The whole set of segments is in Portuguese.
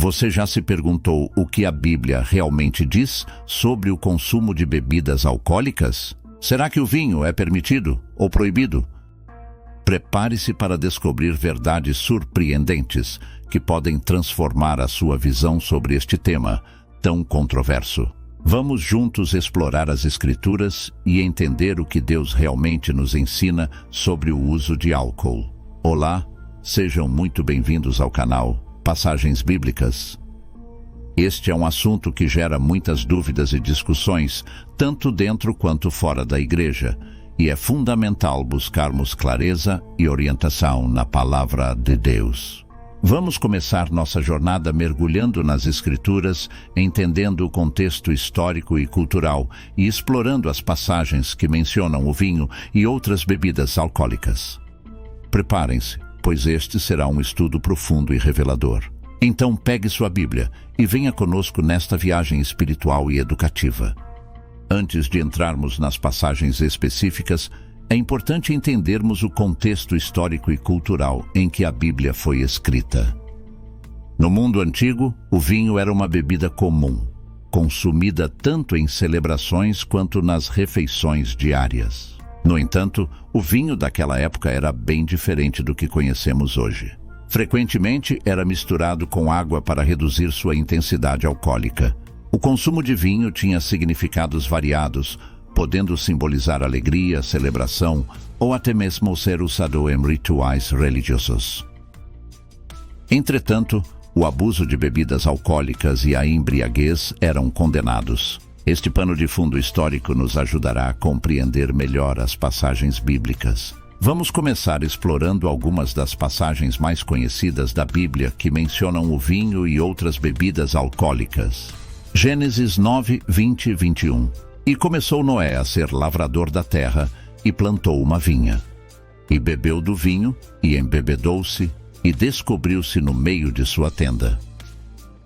Você já se perguntou o que a Bíblia realmente diz sobre o consumo de bebidas alcoólicas? Será que o vinho é permitido ou proibido? Prepare-se para descobrir verdades surpreendentes que podem transformar a sua visão sobre este tema tão controverso. Vamos juntos explorar as Escrituras e entender o que Deus realmente nos ensina sobre o uso de álcool. Olá, sejam muito bem-vindos ao canal Passagens Bíblicas. Este é um assunto que gera muitas dúvidas e discussões, tanto dentro quanto fora da igreja, e é fundamental buscarmos clareza e orientação na Palavra de Deus. Vamos começar nossa jornada mergulhando nas Escrituras, entendendo o contexto histórico e cultural e explorando as passagens que mencionam o vinho e outras bebidas alcoólicas. Preparem-se, pois este será um estudo profundo e revelador. Então pegue sua Bíblia e venha conosco nesta viagem espiritual e educativa. Antes de entrarmos nas passagens específicas, é importante entendermos o contexto histórico e cultural em que a Bíblia foi escrita. No mundo antigo, o vinho era uma bebida comum, consumida tanto em celebrações quanto nas refeições diárias. No entanto, o vinho daquela época era bem diferente do que conhecemos hoje. Frequentemente era misturado com água para reduzir sua intensidade alcoólica. O consumo de vinho tinha significados variados, podendo simbolizar alegria, celebração ou até mesmo ser usado em rituais religiosos. Entretanto, o abuso de bebidas alcoólicas e a embriaguez eram condenados. Este pano de fundo histórico nos ajudará a compreender melhor as passagens bíblicas. Vamos começar explorando algumas das passagens mais conhecidas da Bíblia que mencionam o vinho e outras bebidas alcoólicas. Gênesis 9, 20 e 21. E começou Noé a ser lavrador da terra, e plantou uma vinha. E bebeu do vinho, e embebedou-se, e descobriu-se no meio de sua tenda.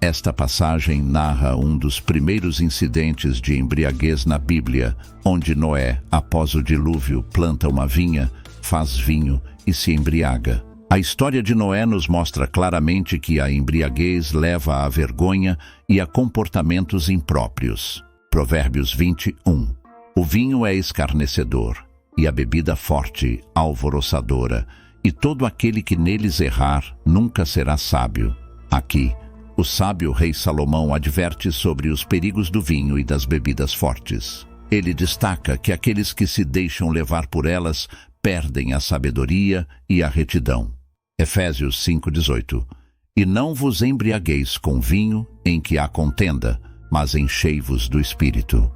Esta passagem narra um dos primeiros incidentes de embriaguez na Bíblia, onde Noé, após o dilúvio, planta uma vinha, faz vinho e se embriaga. A história de Noé nos mostra claramente que a embriaguez leva à vergonha e a comportamentos impróprios. Provérbios 21. O vinho é escarnecedor, e a bebida forte, alvoroçadora, e todo aquele que neles errar nunca será sábio. Aqui, o sábio rei Salomão adverte sobre os perigos do vinho e das bebidas fortes. Ele destaca que aqueles que se deixam levar por elas perdem a sabedoria e a retidão. Efésios 5:18. E não vos embriagueis com vinho em que há contenda, mas enchei-vos do Espírito.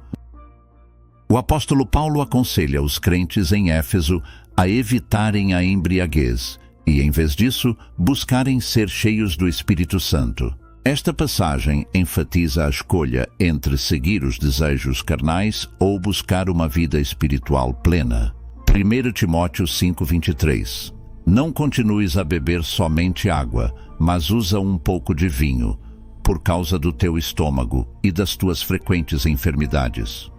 O apóstolo Paulo aconselha os crentes em Éfeso a evitarem a embriaguez e, em vez disso, buscarem ser cheios do Espírito Santo. Esta passagem enfatiza a escolha entre seguir os desejos carnais ou buscar uma vida espiritual plena. 1 Timóteo 5:23. Não continues a beber somente água, mas usa um pouco de vinho, por causa do teu estômago e das tuas frequentes enfermidades.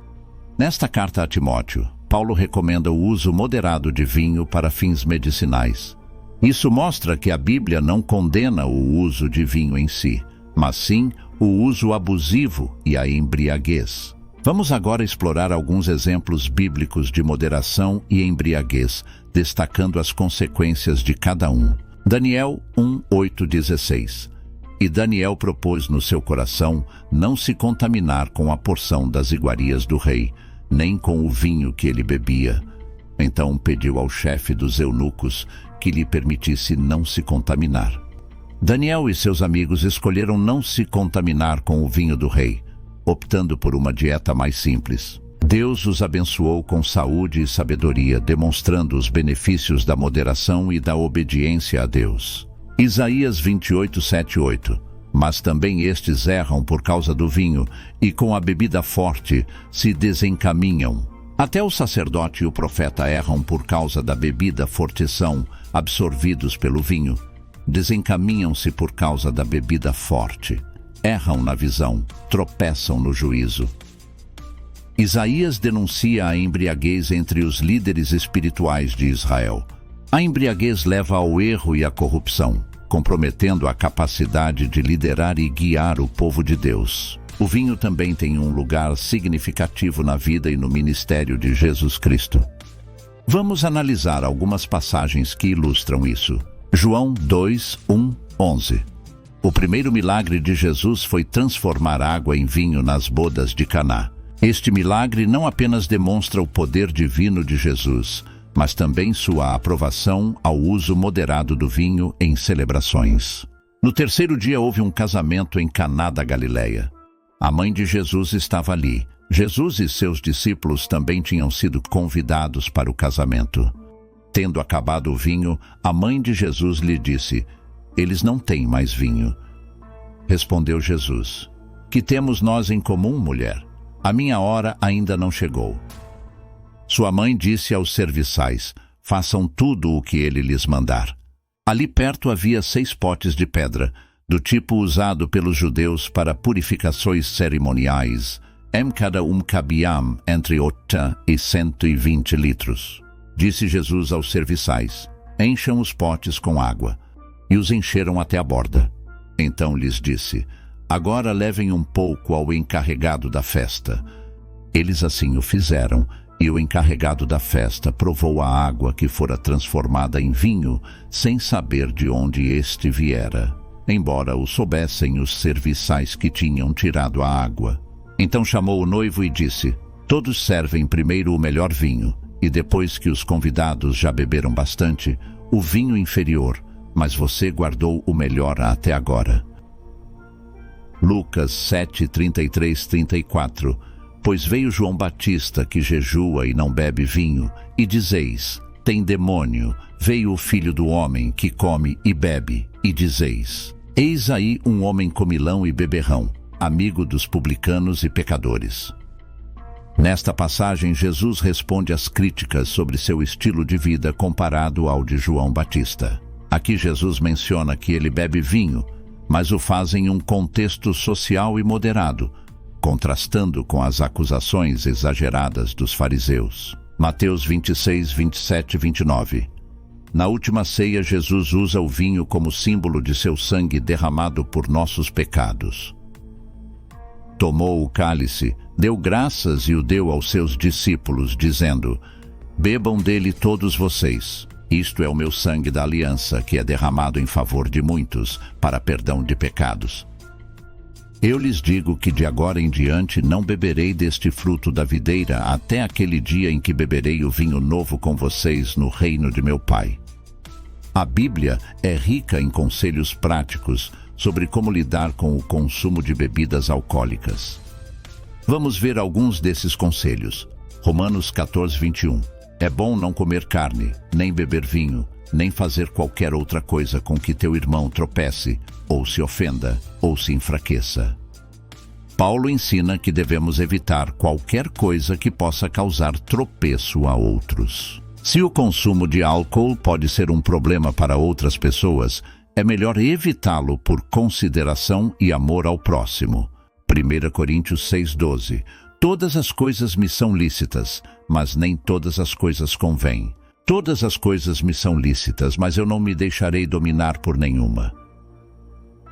Nesta carta a Timóteo, Paulo recomenda o uso moderado de vinho para fins medicinais. Isso mostra que a Bíblia não condena o uso de vinho em si, mas sim o uso abusivo e a embriaguez. Vamos agora explorar alguns exemplos bíblicos de moderação e embriaguez, destacando as consequências de cada um. Daniel 1:8-16. E Daniel propôs no seu coração não se contaminar com a porção das iguarias do rei, nem com o vinho que ele bebia. Então pediu ao chefe dos eunucos que lhe permitisse não se contaminar. Daniel e seus amigos escolheram não se contaminar com o vinho do rei, optando por uma dieta mais simples. Deus os abençoou com saúde e sabedoria, demonstrando os benefícios da moderação e da obediência a Deus. Isaías 28:7-8. Mas também estes erram por causa do vinho, e com a bebida forte se desencaminham. Até o sacerdote e o profeta erram por causa da bebida fortição, absorvidos pelo vinho. Desencaminham-se por causa da bebida forte. Erram na visão, tropeçam no juízo. Isaías denuncia a embriaguez entre os líderes espirituais de Israel. A embriaguez leva ao erro e à corrupção. comprometendo a capacidade de liderar e guiar o povo de Deus. O vinho também tem um lugar significativo na vida e no ministério de Jesus Cristo. Vamos analisar algumas passagens que ilustram isso. João 2, 1, 11. O primeiro milagre de Jesus foi transformar água em vinho nas bodas de Caná. Este milagre não apenas demonstra o poder divino de Jesus, mas também sua aprovação ao uso moderado do vinho em celebrações. No terceiro dia houve um casamento em Caná da Galileia. A mãe de Jesus estava ali. Jesus e seus discípulos também tinham sido convidados para o casamento. Tendo acabado o vinho, a mãe de Jesus lhe disse: "Eles não têm mais vinho." Respondeu Jesus: "Que temos nós em comum, mulher? A minha hora ainda não chegou." Sua mãe disse aos serviçais: "Façam tudo o que ele lhes mandar." Ali perto havia 6 potes de pedra, do tipo usado pelos judeus para purificações cerimoniais. Cada cabiam entre 8 e 120 litros. Disse Jesus aos serviçais: "Encham os potes com água." E os encheram até a borda. Então lhes disse: "Agora levem um pouco ao encarregado da festa." Eles assim o fizeram, e o encarregado da festa provou a água que fora transformada em vinho, sem saber de onde este viera, embora o soubessem os serviçais que tinham tirado a água. Então chamou o noivo e disse: "Todos servem primeiro o melhor vinho, e depois que os convidados já beberam bastante, o vinho inferior, mas você guardou o melhor até agora." Lucas 7, 33, 34. Pois veio João Batista, que jejua e não bebe vinho, e dizeis: "Tem demônio." Veio o Filho do Homem, que come e bebe, e dizeis: "Eis aí um homem comilão e beberrão, amigo dos publicanos e pecadores." Nesta passagem, Jesus responde às críticas sobre seu estilo de vida comparado ao de João Batista. Aqui Jesus menciona que ele bebe vinho, mas o faz em um contexto social e moderado, contrastando com as acusações exageradas dos fariseus. Mateus 26, 27 e 29. Na última ceia, Jesus usa o vinho como símbolo de seu sangue derramado por nossos pecados. Tomou o cálice, deu graças e o deu aos seus discípulos, dizendo: "Bebam dele todos vocês. Isto é o meu sangue da aliança, que é derramado em favor de muitos, para perdão de pecados. Eu lhes digo que de agora em diante não beberei deste fruto da videira até aquele dia em que beberei o vinho novo com vocês no reino de meu Pai." A Bíblia é rica em conselhos práticos sobre como lidar com o consumo de bebidas alcoólicas. Vamos ver alguns desses conselhos. Romanos 14, 21. É bom não comer carne, nem beber vinho, nem fazer qualquer outra coisa com que teu irmão tropece, ou se ofenda, ou se enfraqueça. Paulo ensina que devemos evitar qualquer coisa que possa causar tropeço a outros. Se o consumo de álcool pode ser um problema para outras pessoas, é melhor evitá-lo por consideração e amor ao próximo. 1 Coríntios 6,12. Todas as coisas me são lícitas, mas nem todas as coisas convêm. Todas as coisas me são lícitas, mas eu não me deixarei dominar por nenhuma.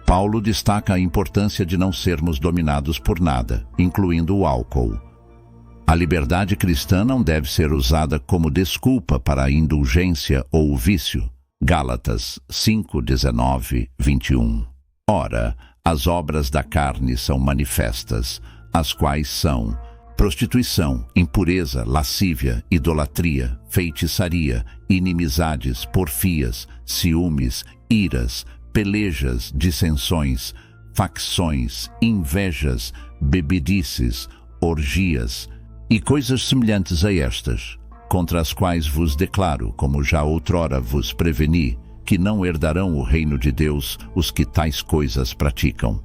Paulo destaca a importância de não sermos dominados por nada, incluindo o álcool. A liberdade cristã não deve ser usada como desculpa para a indulgência ou o vício. Gálatas 5, 19, 21. Ora, as obras da carne são manifestas, as quais são prostituição, impureza, lascívia, idolatria, feitiçaria, inimizades, porfias, ciúmes, iras, pelejas, dissensões, facções, invejas, bebedices, orgias e coisas semelhantes a estas, contra as quais vos declaro, como já outrora vos preveni, que não herdarão o reino de Deus os que tais coisas praticam.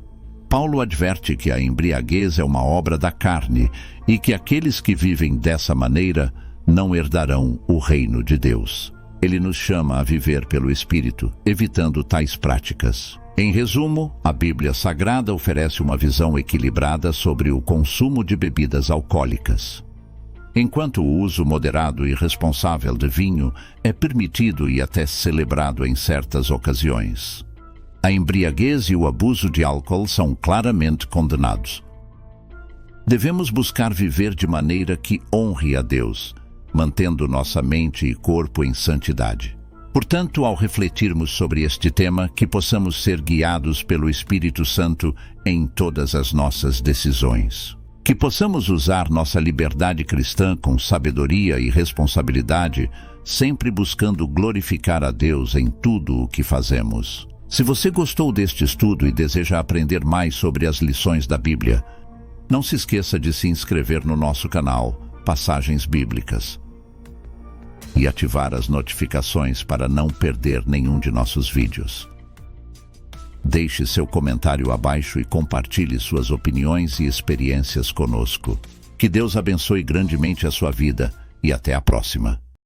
Paulo adverte que a embriaguez é uma obra da carne e que aqueles que vivem dessa maneira não herdarão o reino de Deus. Ele nos chama a viver pelo Espírito, evitando tais práticas. Em resumo, a Bíblia Sagrada oferece uma visão equilibrada sobre o consumo de bebidas alcoólicas. Enquanto o uso moderado e responsável de vinho é permitido e até celebrado em certas ocasiões, A embriaguez e o abuso de álcool são claramente condenados. Devemos buscar viver de maneira que honre a Deus, mantendo nossa mente e corpo em santidade. Portanto, ao refletirmos sobre este tema, que possamos ser guiados pelo Espírito Santo em todas as nossas decisões. Que possamos usar nossa liberdade cristã com sabedoria e responsabilidade, sempre buscando glorificar a Deus em tudo o que fazemos. Se você gostou deste estudo e deseja aprender mais sobre as lições da Bíblia, não se esqueça de se inscrever no nosso canal Passagens Bíblicas e ativar as notificações para não perder nenhum de nossos vídeos. Deixe seu comentário abaixo e compartilhe suas opiniões e experiências conosco. Que Deus abençoe grandemente a sua vida e até a próxima.